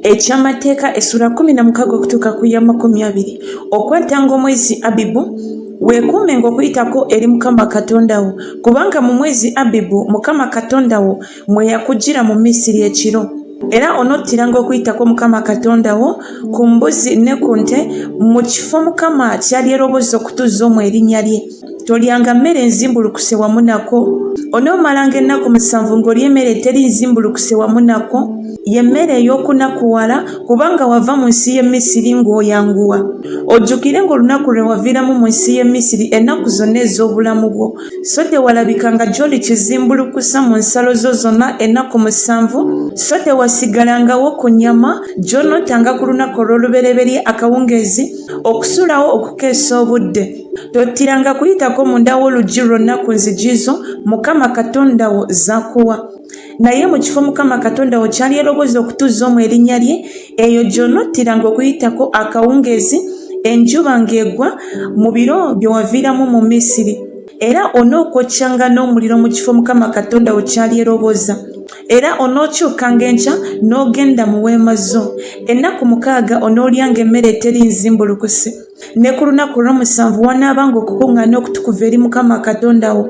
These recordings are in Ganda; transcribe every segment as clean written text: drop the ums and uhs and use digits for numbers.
Ekyamateeka essula 16 okutuuka ku ya 20 okwatanga omwezi Abibu weekuumenga okuyitako eri Mukama Katonda wo kubanga mu mwezi Abibu Mukama Katonda wo mwe yakugira mu Misiri ekiro. Era onottiranga okuyitako Mukama Katonda wo ku mbuzi ne ku nte mu kifo Mukama kyali eroboza okutuuza omwo erinnya lye. Tolyanga mmere enzimbulukuse wamu nako. Onoomalanga ennaku 7 ng'olya emmere eteri nzimbulukuse wamu nako. Yemmere ey'okunakuwala kubanga wava mu nsi y'e Misiri ng'oyanguwa. Ojjukire ng'olunaku lwe waviiramu mu nsi y'e Misiri ennaku zonna ez'obulamu bwo. So tewalabikanga gy'oli kizimbulukusa mu nsalo zo zonna ennaku 7, so tewasigalangawo ku nnyama gy'onootanga ku lunaku olw'olubereberye akawungeezi okusulawo okukeesa obudde. Tottiranga kuyitako munda w'oluggi lwonna ku nzigi zo Mukama Katonda wo z'akuwa. Naye mu kifo Mukama Katonda wo kyali eroboza okutuuza omwo erinnya lye, eyo gy'onottiranga okuyitako akawungeezi enjuba ng'egwa mu biro bye waviiramu mu Misiri. Era onookokyanga n'omuliro mu kifo Mukama Katonda wo kyali eroboza. Era onookyukanga enkya n'ogenda mu weema zo. Ennaku 6 onoolyanga emmere eteri nzimbulukuse. Ne ku lunaku olw'omusanvu wanaabanga okukuŋŋaana okutukuvu eri Mukama Katonda wo.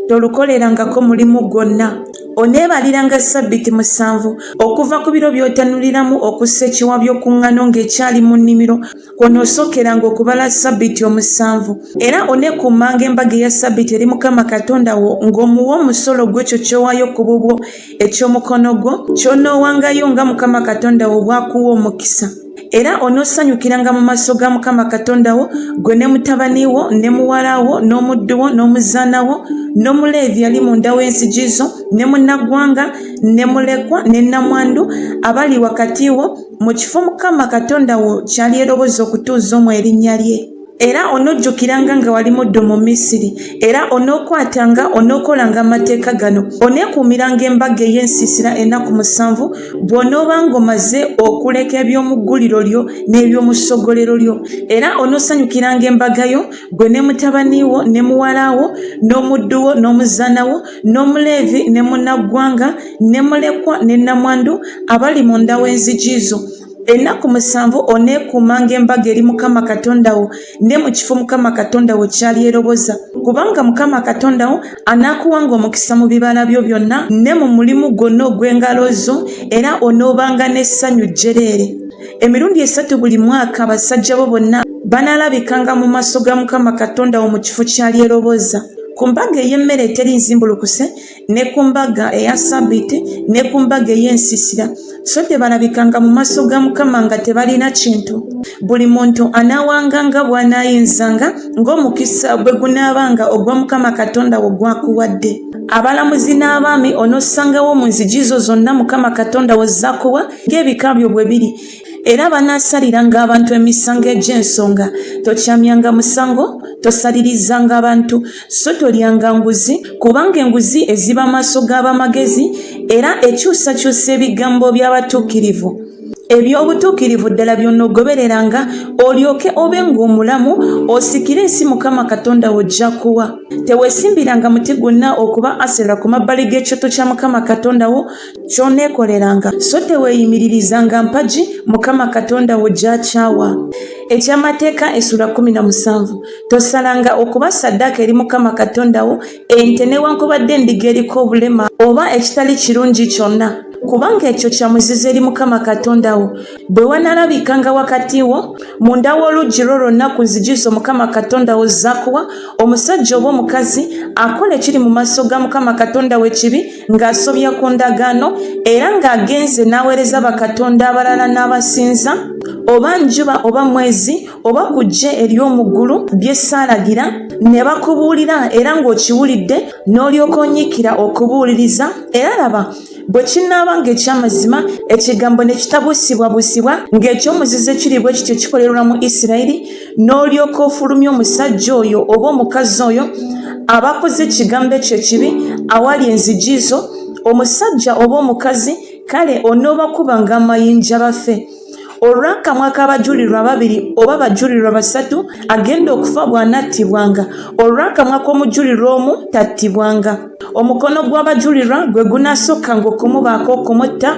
Tolukolerangako mulimu gwonna. Oneebaliranga Ssabbiiti 7 okuva ku biro by'otanuliramu okussa ekiwa by'okuŋŋaano ng'ekyali mu nnimiro kw'onoosookeranga okubala Ssabbiiti 7. Era oneekuumanga embaga eya Ssabbiiti eri Mukama Katonda wo ng'omuwa omusolo gw'ekyo ky'owaayo ku bubwo eky'omukono gwo ky'onoowangayo nga Mukama Katonda wo bw'akuwa omukisa. Era onoosanyukiranga mu maaso ga Mukama Katonda wo gwe ne mutabani wo ne muwala wo n'omuddu wo n'omuzaana wo n'omuleevi ali munda w'enzigi zo ne munnaggwanga ne mulekwa ne nnamwandu abali wakati wo mu kifo Mukama Katonda wo kyali eroboza okutuuza omwo erinnya lye. Era onojjukiranga nga wali muddu mu Misiri. Era onookwatanga onookolanga amateeka gano. Oneekuumiranga embaga ey'ensiisira ennaku 7 bw'onoobanga omaze okuleka eby'omu gguliro lyo n'eby'omu ssogolero lyo. Era onoosanyukiranga embaga yo gwe ne mutabani wo ne muwala wo n'omuddu wo n'omuzaana wo n'omuleevi ne munnaggwanga ne mulekwa ne nnamwandu abali munda w'enzigi zo. Ennaku 7 oneekuumanga embaga eri Mukama Katonda wo ne mu kifo Mukama Katonda wo kyali eroboza. Kubanga Mukama Katonda wo anaakuwanga omukisa mu bibala byo byonna ne mu mulimu gwonna ogw'engalo zo, era onoobanga n'essanyu jjereere. Emirundi 3 buli mwaka abasajja bo bonna banaalabikanga mu maaso ga Mukama Katonda wo mu kifo kyali eroboza. Ku mbaga ey'emmere eteri nzimbulukuse ne ku mbaga eya Ssabbiiti ne ku mbaga ey'ensiisira, so tebalabikanga mu maaso ga Mukama nga tebalina kintu. Buli muntu anaawanganga bw'anaayinzanga ng'omukisa bwe gunaabanga ogwa Mukama Katonda wo gw'akuwadde. Abalamuzi n'abaami onoosangawo mu nzigi zo zonna Mukama Katonda wo z'akuwa ng'ebika byo bwe biri. Era banaasaliranga abantu emisango egy'ensonga. Tokyamyanga musango, tosalirizanga abantu, so tolyanga nguzi, kubanga enguzi eziba maaso g'abamagezi era ekyusakyusa ebigambo by'abatuukirivu. Eby'obutuukirivu ddala by'onoogobereranga olyoke obe ng'omulamu osikire ensi Mukama Katonda wo gy'akuwa. Teweesimbiranga muti gwonna okuba Asera ku mabbali g'ekyoto kya Mukama Katonda wo ky'oneekoleranga, so teweeyimiririzanga mpagi Mukama Katonda wo gy'akyawa. Ekyamateeka essula 17 tosalanga okuba ssaddaaka eri Mukama Katonda wo ente newankubadde endiga eriko obulema oba ekitali kirungi kyonna, kubanga ekyo kya muzizo eri Mukama Katonda wo. Bwe wanaalabikanga wakati wo munda w'oluggi lwo lwonna ku nzigi zo Mukama Katonda wo z'akuwa omusajja oba omukazi akola ekiri mu maaso ga Mukama Katonda we kibi ng'asobya ku ndagaano era ng'agenze n'aweereza bakatonda abalala n'abasinza, oba njuba oba mwezi oba ku ggye ery'omu ggulu bye saalagira, ne bakubuulira era ng'okiwulidde n'olyoka onyiikira okubuuliriza. Era laba bwe kinaaba ng'ekyamazima ekigambo ne kitabuusibwabuusibwa ng'ekyomuzizo ekiri bwe kityo kikolerwa mu Isirayiri, n'olyoka ofulumya omusajja oyo oba omukazi oyo abakoze ekigambo ekyo ekibi awali enzigi zo, omusajja oba omukazi, kale onoobakubanga amayinja bafe. olw'akamwa k'abajulirwa babiri oba bajulirwa basatu agenda okufa bw'anattibwanga, olw'akamwa k'omujulirwa omu tattibwanga. Omukono gw'abajulirwa gwe gunaasokkanga okumubaako okumutta,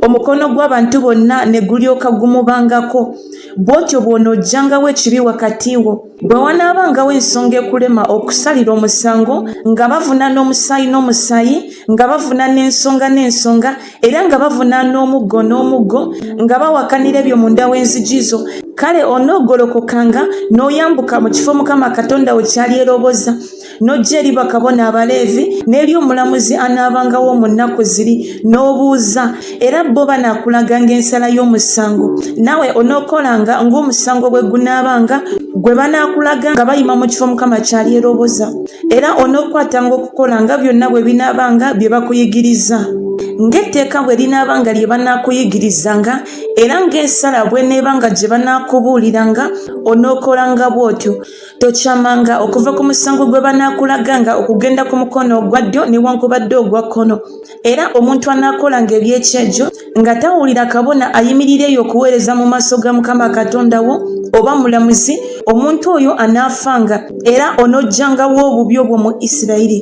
omukono gw'abantu bonna ne gulyoka gumubangako. Bw'otyo bw'onoojjangawo ekibi wakati wo. Bwe wanaabangawo ensonga ekulema okusalira omusango nga bavunaana omusaayi n'omusaayi, nga bavunaana ensonga n'ensonga, era nga bavunaana omuggo n'omuggo, nga bawakanira ebyo munda w'enzigi zo, kale onoogolokokanga n'oyambuka mu kifo Mukama Katonda we kyali eroboza, n'ojja eri bakabona Abaleevi n'eri omulamuzi anaabangawo mu nnaku ziri, n'obuuza, era bo banaakulaganga ensala y'omusango. Naawe onookolanga ng'omusango bwe gunaabanga gwe banaakulaga nga bayima mu kifo Mukama kyali eroboza, era onookwatanga okukola nga byonna bwe binaabanga bye bakuyigiriza, ng'etteeka bwe linaabanga lye banaakuyigirizanga, era ng'ensala bw'eneebanga gye banaakubuuliranga, onookolanga bw'otyo. Tokyamanga okuva ku musango gwe banaakulaganga okugenda ku mukono ogwa ddyo newankubadde ogwa kkono. Era omuntu anaakolanga eby'ekyejo nga tawulira kabona ayimirira eyo okuweereza mu maaso ga Mukama Katonda wo oba mulamuzi, omuntu oyo anaafanga, era onoojjangawo obubi obwo mu Isirayiri.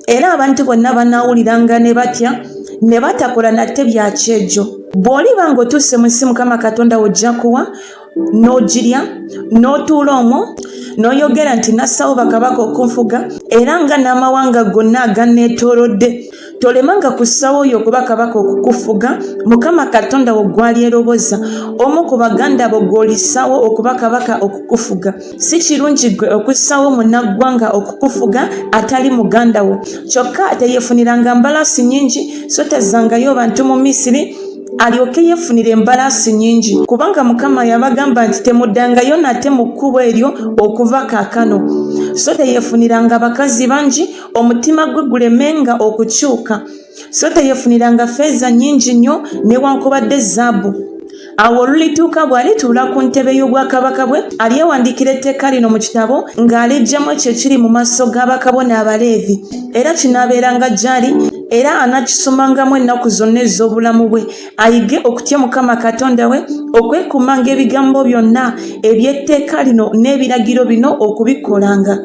Era abantu bonna banaawuliranga ne batya, ne batakola nate bya kyejo. Bw'oliba ng'otuuse mu nsi Mukama Katonda ojja kuwa, n'ogirya, n'otuula omwo, n'oyogera nti nassawo bakabaka okunfuga, era nga n'amawanga gonna aganneetoolodde, tolemanga kussawo oyo okuba kabaka okukufuga, Mukama Katonda wo gwali eroboza, omu ku baganda bo gw'olissawo okuba kabaka okukufuga. Si kirungi gwe okussawo munnaggwanga okukufuga atali muganda wo. Kyokka teyeefuniranga mbalaasi nnyingi, so tazzangayo bantu mu Misiri alyoke yeefunira embalaasi nnyingi, kubanga Mukama yabagamba nti temuddangayo nate mu kkubo eryo okuva kaakano. So teyeefuniranga bakazi bangi, omutima gwe gulemenga okukyuka. So teyeefuniranga ffeeza nnyingi nnyo newankubadde zaabu. Awo olulituuka bw'alituula ku ntebe y'obwakabaka bwe, alyewandiikira etteeka lino mu kitabo ng'aleggyamu ekyo ekiri mu maaso g'abakabona Abaleevi, era kinaabeeranga gy'ali, era anaakisomangamu ennaku zonna ez'obulamu bwe, ayige okutya Mukama Katonda we, okwekuumanga ebigambo byonna eby'etteeka lino n'ebiragiro bino okubikolanga.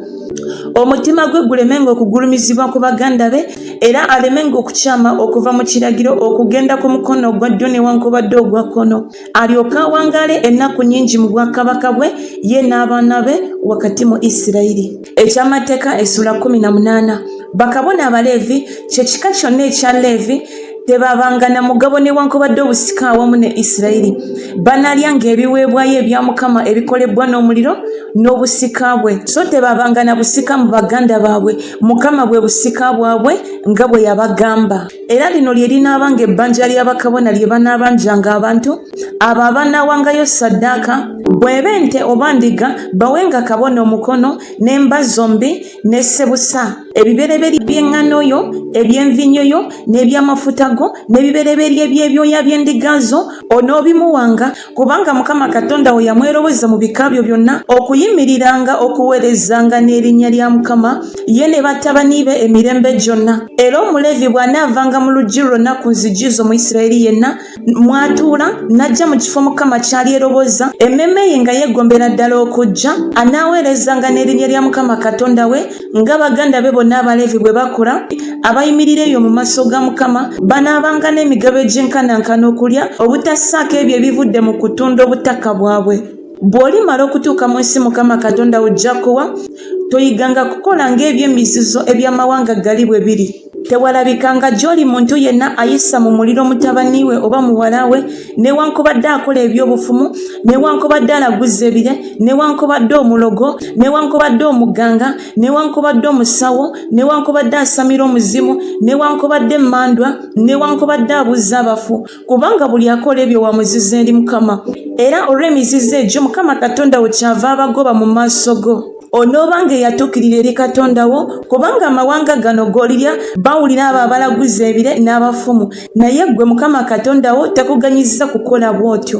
Omutima gwe gulemenga okugulumizibwa ku baganda be, era alemenga okukyama okuva mu kiragiro okugenda ku mukono ogwa ddyo newankubadde ogwa kkono, alyoke awangaale ennaku nnyingi mu bwakabaka bwe, ye n'abaana be wakati mu Isirayiri. Ekyamateeka essula 18. Bakabona Abaleevi, kye kika kyonna ekya Leevi, tebabanga na mugabo newankubadde obusika awamu ne Isirayiri. Banaalyanga ebiweebwayo ebya Mukama ebikolebwa n'omuliro n'obusika bwe, so tebabanga na busika mu baganda baabwe. Mukama bwe busika bwabwe nga bwe yabagamba. Era lino lye linaabanga ebbanja ly'abakabona lye banaabanjanga abantu abo abanaawangayo ssaddaaka, bw'eba ente oba ndiga, bawenga kabona omukono n'emba zombi ne ssebusa, ebibereberye by'eŋŋano yo, eby'envinyo yo n'ebyamafuta go n'ebibereberye by'ebyoya by'endiga zo onoobimuwanga, kubanga Mukama Katonda we yamweroboza mu bika byo byonna okuyimiriranga okuweerezanga n'erinnya lya Mukama, ye ne batabani be emirembe gyonna. Era Omuleevi bw'anaavanga mu luggi lwonna ku nzigi zo mu Isirayiri yenna mwatuula n'ajja mu kifo Mukama kyali eroboza, emmeme ye nga yeegombera ddala okujja, anaaweerezanga n'erinnya lya Mukama Katonda we nga baganda be bonna Abaleevi bwe bakola, abayimirira eyo mu maaso ga Mukama banaabanga n'emigabo egy'enkanankana okulya, obutassaako ebyo ebivudde mu kutunda obutaka bwabwe. Bw'olimala okutuuka mu nsi Mukama Katonda ojja kuwa, toyiganga kukola ng'eby'emizizo eby'amawanga gali bwe biri. Tewalabikanga gy'oli muntu yenna ayisa mu muliro mutabani we oba muwala we, newankubadde akola eby'obufumu, newankubadde alaguza ebire, newankubadde omulogo, newankubadde omuganga, newankubadde omusawo, newankubadde asamira omuzimu, newankubadde mmandwa, newankubadde abuza abafu, kubanga buli akola ebyo wamuziza eri Mukama. Era olw'emizizo egyo Mukama Katonda wo kyava abagoba mu maaso go. Onoobanga eyatuukirira eri Katonda wo, kubanga amawanga gano g'olirya bawulira abo abalaguza ebire n'abafumu, naye ggwe Mukama Katonda wo takuganyizza kukola bw'otyo.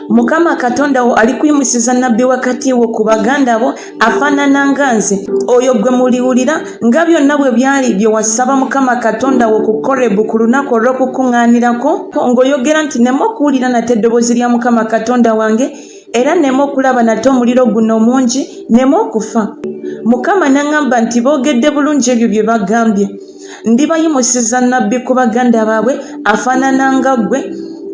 Mukama Katonda wo alikuyimusiza nabbi wakati wo ku baganda bo afaanana nga nze. Oyo gwe muliwulira nga byonna bwe byali bye wasaba Mukama Katonda wo ku Korebu ku lunaku olw'okukuŋŋaanirako, ng'oyogera nti nemo okuwulira nate eddoboozi lya Mukama Katonda wange, era nemo okulaba nate omuliro guno mungi, nemo okufa. Mukama n'aŋŋamba nti boogedde bulungi ebyo bye bagambye. Ndibayimusiza nabbi ku baganda baabwe afaanana nga ggwe,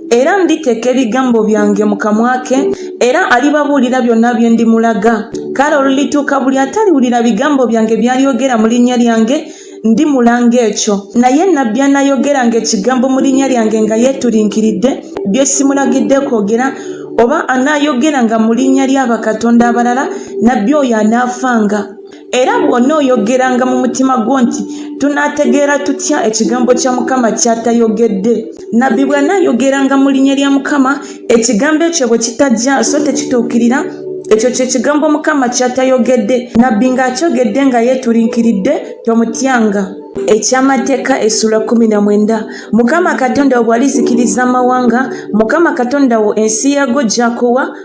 era nditeeka ebigambo byange mu kamwa ke, era alibabuulira byonna bye ndimulaga. Kale olulituuka buli ataliwulira bigambo byange by'alyogera mu linnya lyange, ndimulanga ekyo. Naye nabbi anayogeranga ekigambo mu linnya lyange nga yeetulinkiridde bye simulagidde kwogera, oba anaayogeranga mu linnya lya bakatonda abalala, nabbi oyo anaafanga. Era bw'onooyogeranga mu mutima gwo nti tunaategeera tutya ekigambo kya Mukama ky'atayogedde. Nabbi bw'anaayogeranga mu linnya lya Mukama, ekigambo ekyo bwe kitajja so tekituukirira, ekyo kye kigambo Mukama ky'atayogedde. Nabbi ng'akyogedde nga yeetulinkiridde, tomutyanga. Ekyamateeka essula 19. Mukama Katonda wo bw'alizikiriza amawanga, Mukama Katonda wo ensi yago gy'akuwa,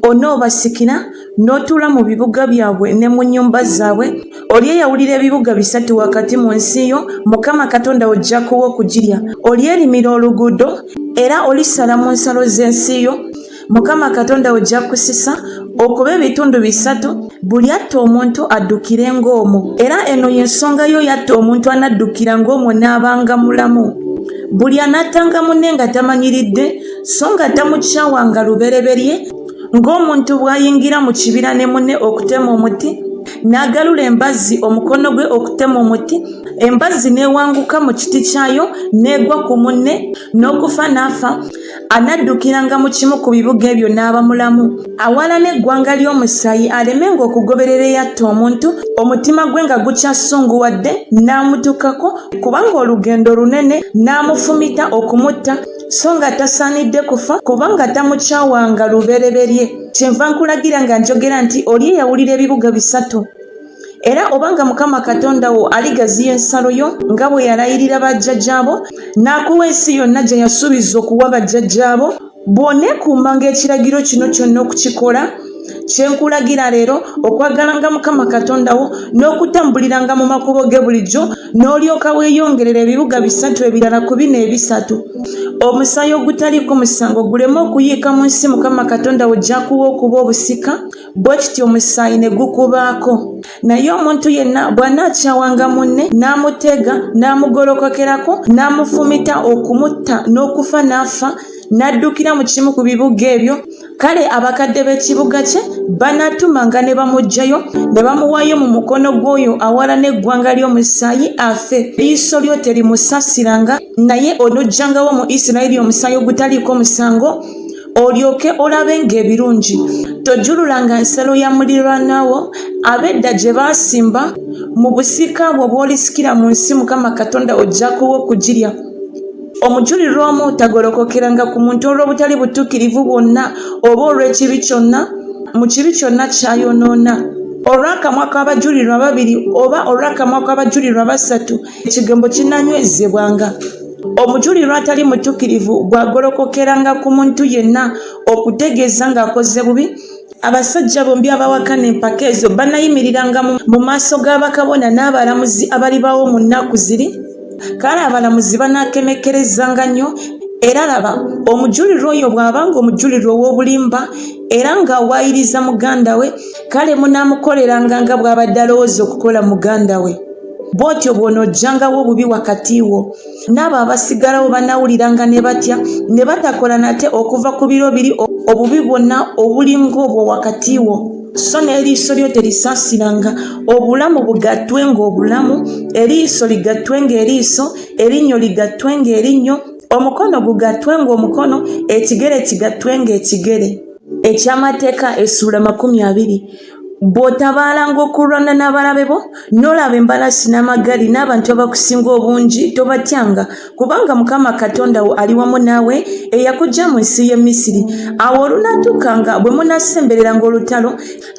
onoobasikira n'otuula mu bibuga byabwe ne mu nnyumba zaabwe. Olyeyawulira ebibuga 3 wakati mu nsi yo, Mukama Katonda wo gy'akuwa okugirya. Olyerimira oluguudo era olisala mu nsalo z'ensi yo. Mukama Katonda wo gy'akusisa okuba ebitundu 3, buli atta omuntu addukire ng'omwo. Era eno y'ensonga yo yatta omuntu anaddukira ng'omwo n'abanga mulamu. Buli anattanga munne nga tamanyiridde so nga tamukyawanga lubereberye, ng'omuntu bw'ayingira mu kibira ne munne okutema omuti, n'agalula embazzi omukono gwe okutema omuti, embazzi n'ewanguka mu kiti kyayo n'egwa ku munne n'okufa n'afa, anaddukiranga mu kimu ku bibuga ebyo n'aba mulamu. Awala n'eggwanga ly'omusaayi alemenga okugoberera eyatta omuntu, omutima gwe nga gukyasunguwadde n'amutukako, kubanga olugendo lunene, n'amufumita okumutta so nga tasaanidde kufa kubanga tamukyawanga lubereberye. Kyenva nkulagira nga njogera nti olyeyawulira ebibuga 3, era obanga Mukama Katonda wo aligaziya ensalo yo nga bwe yalayirira bajjajjaabo, n'akuwa ensi yonna gye yasuubiza okuwa bajjajjaabo, bw'oneekuumanga ekiragiro kino kyonna okukikola, kyenkulagira leero okwagalanga Mukama Katonda wo n'okutambuliranga mu makubo ge bulijjo, n'olyoka weeyongerera ebibuga 3 ebirala ku bino ebisatu. Omusaayi ogutaliiko musango guleme okuyiika mu nsi Mukama Katonda wo gy'akuwa okuba obusika, bwe kityo omusaayi ne gukubaako. Naye omuntu yenna bw'anaakyawanga munne n'amutega n'amugolokokerako n'amufumita okumutta n'okufa n'afa, n'addukira mu kimu ku bibuga ebyo, kale abakadde b'ekibuga kye banaatumanga ne bamuggyayo ne bamuwaayo mu mukono gw'oyo awala n'eggwanga ly'omusaayi afe. Liiso lyo terimusaasiranga, naye onojjangawo mu Isirayiri omusaayi ogutaliiko musango, olyoke olabe ng'ebirungi. Tojjululanga nsalo ya muliraanwawo ab'edda gye baasimba mu busika bwo bw'olisikira mu nsi Mukama Katonda ojjakuwa okugirya. Omujulirwa omu tagolokokeranga ku muntu olw'obutali butuukirivu bwonna oba olw'ekibi kyonna, mu kibi kyonna ky'ayonoona. Olw'akamwa k'abajulirwa 2 oba olw'akamwa k'abajulirwa 3, ekigambo kinanywezebwanga. Omujulirwa atali mutuukirivu bw'agolokokeranga ku muntu yenna okutegeeza ng'akoze bubi, abasajja bombi abawakana empaka ezo banayimiriranga mu maaso g'abakabona n'abalamuzi abalibaawo mu nnaku ziri. Kale abalamuzi banaakemekerezanga nnyo, era laba omujulirwa oyo bw'abanga omujulirwa ow'obulimba era ng'awaayiriza muganda we, kale munaamukoleranga nga bw'abadde alowooza okukola muganda we. Bw'otyo bw'onoojjangawo obubi wakati wo. N'abo abasigalawo banaawuliranga ne batya, ne batakola nate okuva ku biro biri obubi bwonna obuli ng'obwo wakati wo. So n'eriiso lyo terisaasiranga, obulamu bugattwenga obulamu, eriiso ligattwenga eriiso, erinnyo ligattwenga erinnyo, omukono gugattwenga omukono, ekigere kigattwenga ekigere. Ekyamateeka essula 20. bw'otabalanga okulwana n'abalabe bo n'olaba embalasi n'amagaali n'abantu abakusinga obungi tobatyanga kubanga Mukama Katonda wo ali wamu naawe eyakuggya mu nsi y'e Misiri. Awo olunaatuukanga bwe munaasembereranga olutalo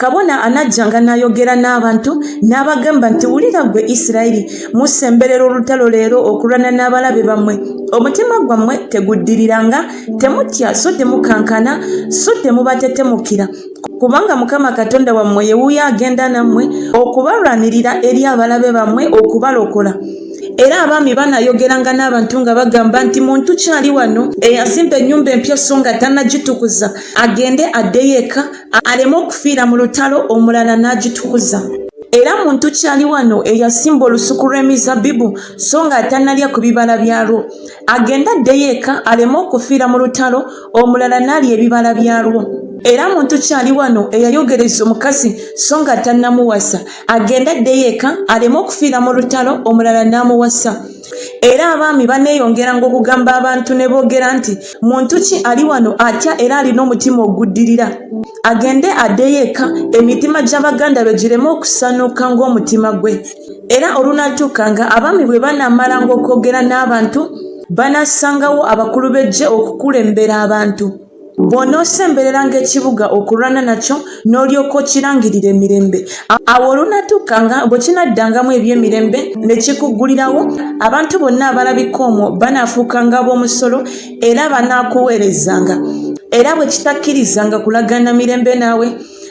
kabona anajjanga n'ayogera n'abantu n'abagamba nti wulira ggwe Isirayiri musemberera olutalo leero okulwana n'abalabe bammwe. Omutima gwammwe teguddiriranga, temutya so temukankana so temubatetemukira kubanga Mukama Katonda wammwe ye wuuyo agenda nammwe okubalwanirira eri abalabe bammwe okubalokola. Era abaami banayogeranga n'abantu nga bagamba nti muntu kyali wano eyazimba ennyumba empya so nga tannagitukuza agende addeyo eka aleme okufiira mu lutalo omulala n'agitukuza. Era muntu kyali wano eyasimba olusuku lw'emizabbibu so nga tannalya ku bibala byalwo agenda addeyo eka aleme okufiira mu lutalo omulala n'alya ebibala byalwo. Era muntu kyali wano eyayogereza omukazi so nga tannamuwasa agenda addeyo eka aleme okufiira mu lutalo omulala n'amuwasa. Era abaami baneeyongeranga okugamba abantu ne boogera nti muntu ki ali wano atya era alina omutima oguddirira agende addeyo eka emitima gy'abaganda be gireme okusanuuka ng'omutima gwe. Era olunaatuukanga abaami bwe banaamalanga okwogera n'abantu banassangawo abakulu b'eggye okukulembera abantu. Bw'onoosembereranga ekibuga okulwana nakyo n'olyoka okirangirira emirembe. Awo olunaatuukanga bwe kinaddangamu eby'emirembe ne kikuggulirawo abantu bonna abalabika omwo banaafuukanga ab'omusolo era banaakuweerezanga. Era bwe kitakkirizanga kulagaana mirembe naawe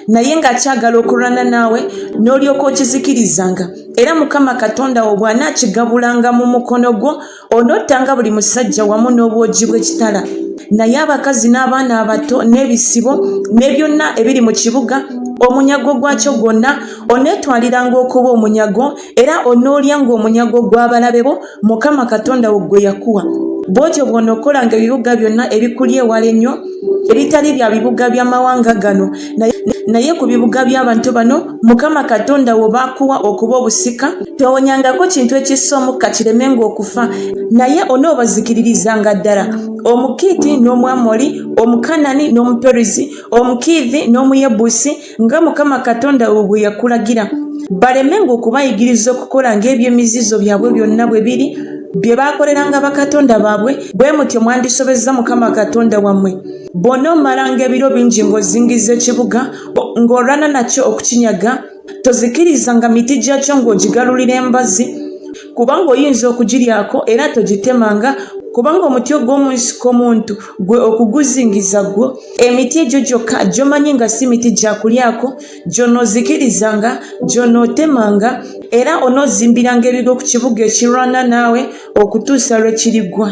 naye ng'akyagala okulwana naawe n'olyoka okizikirizanga. Era Mukama Katonda wo bw'anaakigabulanga mu mukono gwo onottanga buli musajja wamu n'obwogi bw'ekitala. Naye abakazi n'abaana abato n'ebisibo ne byonna ebiri mu kibuga omunyago gwakyo gwonna oneetwaliranga okuba omunyago era onoolyanga omunyago gw'abalabe bo Mukama Katonda wo gwe yakuwa. Bw'otyo bw'onookolanga ebibuga byonna ebikuli ewala ennyo ebitali bya bibuga by'amawanga gano naye ku bibuga by'abantu bano Mukama Katonda wo baakuwa okuba obusika towonyangako kintu ekissa omukka kiremenga okufa naye onoobazikiririzanga ddala Omukiiti n'Omwamoli, Omukanani n'Omuperizi, Omukiivi n'Omuyebusi nga Mukama Katonda wo bwe yakulagira. Balemenga okubayigiriza okukola ng'eby'emizizo byabwe byonna bwe biri bye baakoleranga bakatonda baabwe bwe mutyo mwandisobezza Mukama Katonda wammwe. Bw'onoomalanga ebiro bingi ng'ozingiza ekibuga ng'olwana nakyo okukinyaga tozikirizanga miti gyakyo ng'ogigalulira embazi kubanga oyinza okugiryako era togitemanga kubanga omuti ogw'omu nsiko omuntu gwe okuguzingiza gwo emiti egyo gyokka gy'omanyi nga si miti gyakulyako gy'onoozikirizanga gy'onootemanga era onoozimbiranga ebigo ku kibuga ekirwana naawe okutuusa lwe kirigwa.